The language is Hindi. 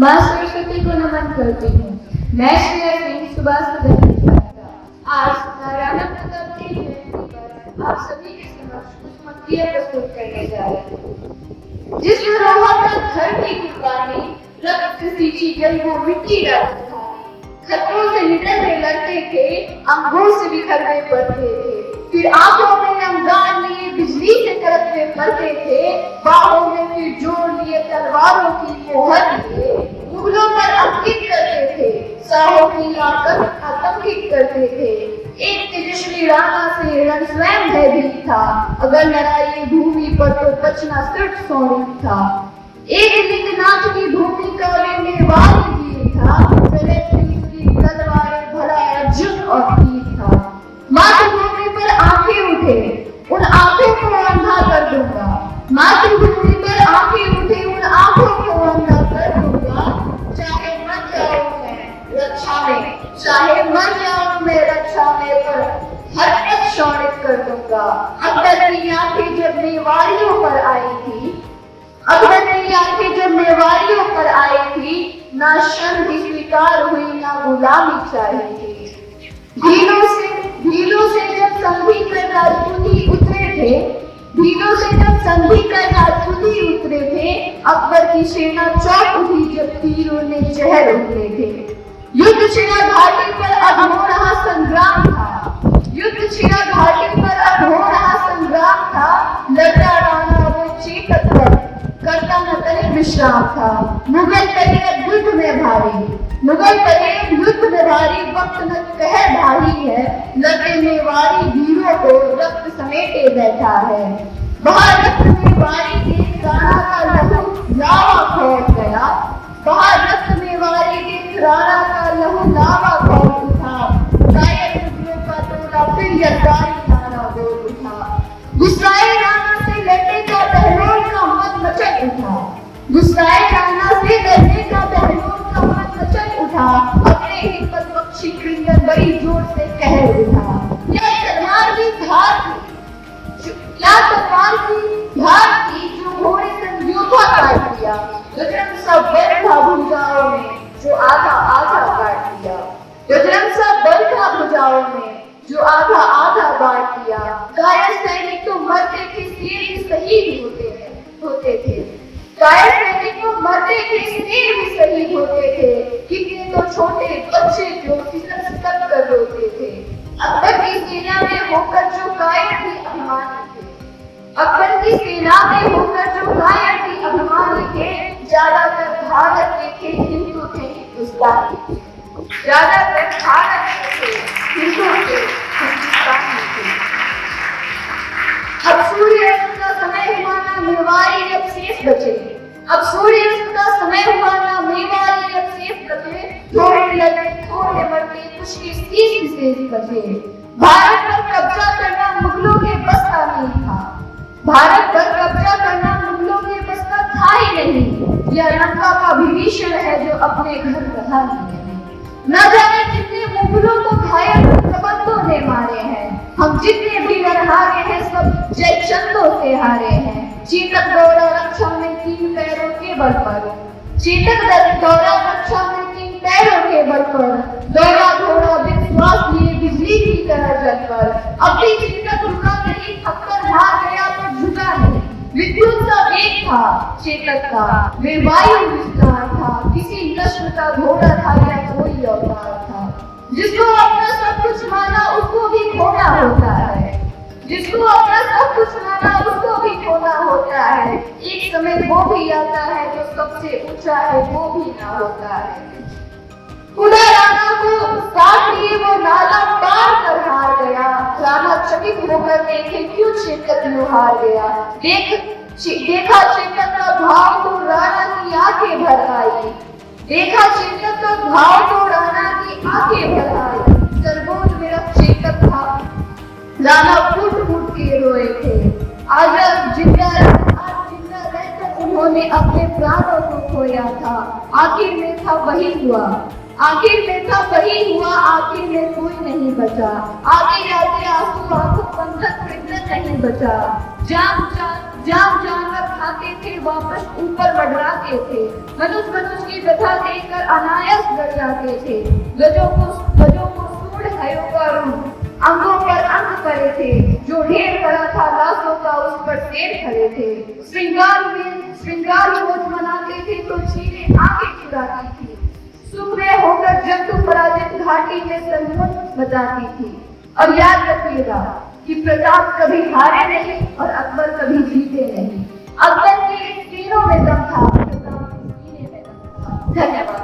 माँ सरस्वती को नमन करती हूँ। मैं श्रेया सिंह सुभाष पटेल। आज नारायण प्रताप की जयंती पर आप सभी के समक्ष कुछ मंत्रियाँ प्रस्तुत करने जा रहे हैं। जिस धरोहर पर धरती की पानी रक्त से सींची गई वो मिट्टी रक्त था। खतरों से निडरते लड़ते थे, अंगों से बिखरते पड़ते थे, फिर आंखों में अंगार लिए बिजली से कड़कते मरते थे, बाहों में फिर जोड़ लिए तलवारों की मोहर लिए, मुगलों पर अंकित करते थे, शाहों की आतंक आतंकित करते थे। एक तेजस्वी राणा से रण स्वयं भयभीत था, अगर लड़ाई भूमि पर तो बचना सिर्फ सौरिक था। एक लिंगनाथ की भूमिका में मेवाड़ी वीर था, तलवारें भला अर्जुन और तीर था। मातृभूमि पर आंखें उठे, उन आंखों को अंधा कर दूंगा। मातृभूमि पर आंखें उठे, उन आंखों को अंधा कर दूंगा। चाहे मर जाऊं मैं रक्षा में, चाहे मर जाऊं मैं रक्षा में, पर हर पल शौर्य कर दूंगा। अकबर की आंखें जब मेवाड़ियों पर आई थी, अकबर की आंखें जब मेवाड़ियों पर आई थी, ना शर्म स्वीकार हुई ना गुलामी चाहिए थी। भीलों से जब संधि कर राजपूती उतरे थे, भीलों से जब संधि कर राजपूती उतरे थे, अकबर की सेना चौंक उठी जब तीरों ने जहर उगले थे। युद्ध छिड़ा घाटी पर अब हो रहा संग्राम था, युद्ध छिड़ा घाटी पर अब हो रहा संग्राम था। लड़ता राणा वो चेतक पर, करता न तनिक विश्राम था। मुगल परेड युद्ध में भारी, मुगल परेड युद्ध में भारी, वक्त न कहर भारी है। लड़े मेवाड़ी वीरों को रक्त समेटे बैठा है। बाहर रक्त मेवाड़ी देख राणा का लहू लावा खौल गया, बाहर रक्त मेवाड़ी देख राणा का लहू लावा खौल उठा। गायक मुगलों का टोला फिर यलगारी नारा बोल उठा। गुस्साए राणा से लड़ने का पहलवान का मन मचल उठा, गुस्साए राणा से लड़ने का पहलवान का मन मचल उठा। अपने ही पदवक्षी कृंदन बड़ी जोर से कह उठा, क्या तलवार की धार थी, क्या तलवार की धार थी जो घोड़े संयोधा काट दिया। गजरंग सा बल था भुजाओं में जो आधा आधा काट दिया, गजरंग सा बल था भुजाओं में जो आधा आधा बांट दिया। कायर सैनिक तो मरते थे, शेर भी शहीद होते थे। कायर सैनिक तो मरते थे, शेर भी शहीद होते थे। कितने तो छोटे बच्चे जो सिसक सिसक कर रोते थे। अकबर की सेना में होकर जो कायर थे अभिमानी थे, अकबर की सेना में होकर जो कायर थे अभिमानी थे। ज्यादातर भारत के थे, हिंदू थे हिंदुस्तानी थे, ज्यादातर भारत के थे, हिंदू थे हिंदुस्तानी थे। अब सूर्यास्त का समय हुआ ना मेवाड़ी अब शेष बचे, अब सूर्यास्त का समय हुआ ना मेवाड़ी अब शेष बचे। थोड़े लड़े थोड़े मरते कुछ के शीश शेष बचे। भारत पर कब्जा करना मुगलों के बस का नहीं था, भारत पर कब्जा करना मुगलों के बस का था ही नहीं। यह लंका का विभीषण है जो अपने घर रहा नहीं। न जाने कितने मुगलों को घायल प्रबंधों ने मारे हैं, हम जितने भी रण हारे हैं सब जयचंदों से हारे हैं। चेतक दौड़ा रक्षा में तीन पैरों के बल पर, चेतक दौड़ा रक्षा में तीन पैरों के बल पर, दौड़ा दौड़ा विश्वास लिए बिजली की तरह जल पर। अपनी चेतक रुका नहीं, थककर हार गया तो झुका नहीं। विद्युत का वेग था चेतक का, वे वायु विस्तार था, किसी नस्ल का घोड़ा था या कोई अवतार था। जिसको अपना सब कुछ माना उसको भी खोना होता है, जिसको अपना सब कुछ माना उसको भी खोना होता है। एक समय वो भी आता है जो सबसे ऊंचा है वो भी ना होता है। खुदा राणा को साथ लिए वो नाला पार कर हार गया। राणा चकित होकर देखे क्यों चेतक यूं हार गया। देखा चेतक का भाव तो राणा की आंखें भर आई, देखा चेतक का भाव तो राणा की आंखें भर आई। सर्वोच्च मेरा चेतक था, राणा फूट फूट के रोए थे। आज जिंदा रहकर उन्होंने अपने प्राणों को खोया था। आखिर में था वही हुआ, आखिर में था वही हुआ, आखिर में कोई नहीं बचा। आगे आगे आंसू आंखों बंधक नहीं बचा। जान जाम जानवर खाते थे, वापस ऊपर बढ़ाते थे। मनुष्य की व्यथा देखकर अनायास डर जाते थे। गजों को सूढ़ हयों का रूप, अंगों पर अंग पड़े थे। जो ढेर पड़ा था लाशों का, उस पर शेर खड़े थे। श्रृंगार रोज मनाते थे तो चीलें आंखें चुराती थी। सुख में होकर जंतु पराजित घाटी में संगम बजाती थी। और याद रखिएगा कि प्रताप कभी हारे नहीं और अकबर कभी जीते नहीं। अकबर के तीनों में दम था, प्रताप के सीने में दम था। धन्यवाद।